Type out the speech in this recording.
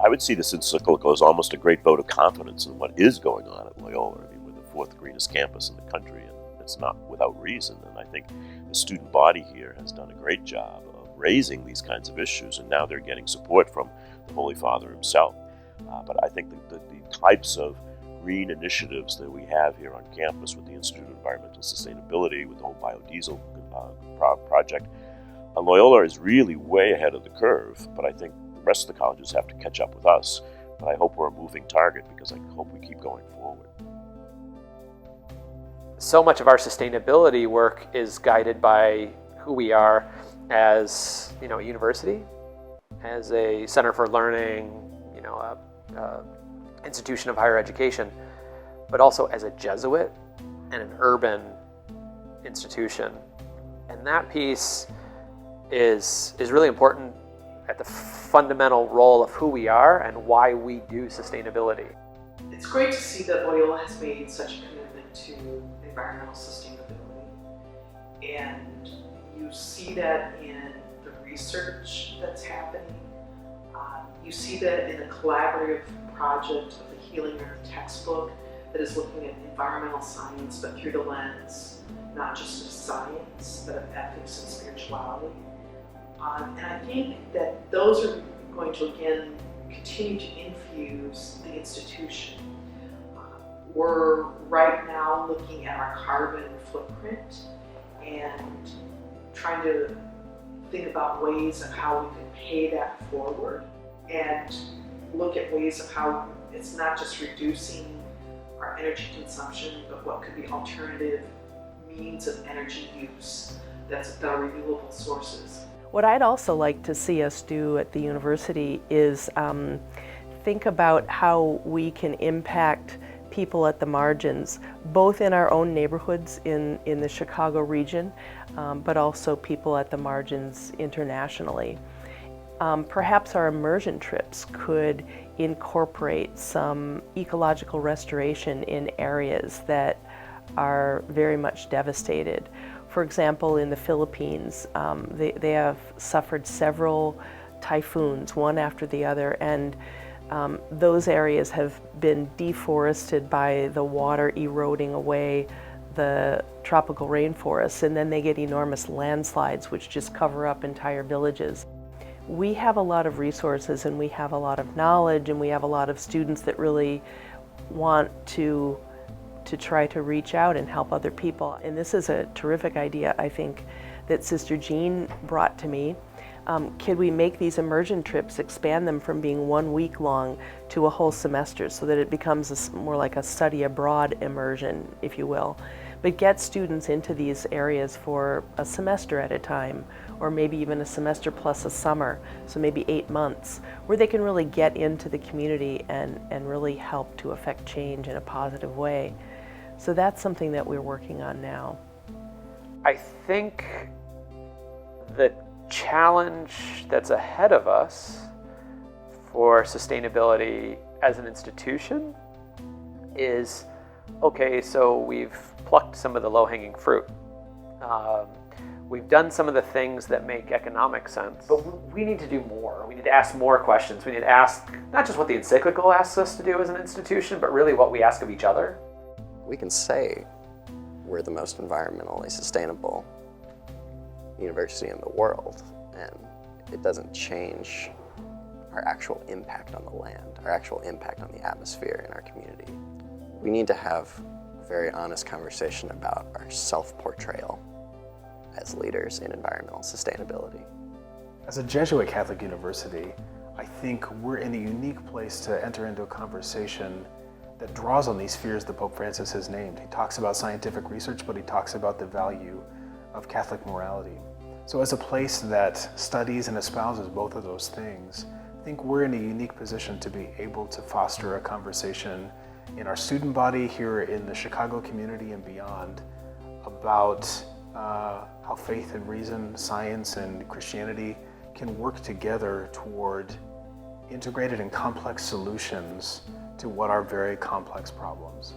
I would see this encyclical as almost a great vote of confidence in what is going on at Loyola. I mean, we're the fourth greenest campus in the country, and it's not without reason. And I think the student body here has done a great job of raising these kinds of issues, and now they're getting support from the Holy Father himself. But I think the types of green initiatives that we have here on campus with the Institute of Environmental Sustainability, with the whole biodiesel project, Loyola is really way ahead of the curve, but I think the rest of the colleges have to catch up with us. But I hope we're a moving target, because I hope we keep going forward. So much of our sustainability work is guided by who we are as, a university, as a center for learning, a institution of higher education, but also as a Jesuit and an urban institution. And that piece is really important at the fundamental role of who we are and why we do sustainability. It's great to see that Loyola has made such a commitment to environmental sustainability. And you see that in the research that's happening. You see that in a collaborative project of the Healing Earth textbook that is looking at environmental science, but through the lens not just of science, but of ethics and spirituality. And I think that those are going to, again, continue to infuse the institution. We're right now looking at our carbon footprint and trying to think about ways of how we can pay that forward, and look at ways of how it's not just reducing our energy consumption, but what could be alternative means of energy use that are renewable sources. What I'd also like to see us do at the university is think about how we can impact people at the margins, both in our own neighborhoods in the Chicago region, but also people at the margins internationally. Perhaps our immersion trips could incorporate some ecological restoration in areas that are very much devastated. For example, in the Philippines, they have suffered several typhoons, one after the other, and those areas have been deforested by the water eroding away the tropical rainforests, and then they get enormous landslides which just cover up entire villages. We have a lot of resources, and we have a lot of knowledge, and we have a lot of students that really want to try to reach out and help other people. And this is a terrific idea, I think, that Sister Jean brought to me. Could we make these immersion trips, expand them from being 1 week long to a whole semester, so that it becomes more like a study abroad immersion, if you will, but get students into these areas for a semester at a time, or maybe even a semester plus a summer, so maybe 8 months, where they can really get into the community and really help to affect change in a positive way. So that's something that we're working on now. I think the challenge that's ahead of us for sustainability as an institution is, okay, so we've plucked some of the low-hanging fruit. We've done some of the things that make economic sense, but we need to do more. We need to ask more questions. We need to ask not just what the encyclical asks us to do as an institution, but really what we ask of each other. We can say we're the most environmentally sustainable university in the world, and it doesn't change our actual impact on the land, our actual impact on the atmosphere in our community. We need to have a very honest conversation about our self-portrayal as leaders in environmental sustainability. As a Jesuit Catholic university, I think we're in a unique place to enter into a conversation that draws on these fears that Pope Francis has named. He talks about scientific research, but he talks about the value of Catholic morality. So as a place that studies and espouses both of those things, I think we're in a unique position to be able to foster a conversation in our student body here in the Chicago community and beyond about how faith and reason, science and Christianity can work together toward integrated and complex solutions to what are very complex problems.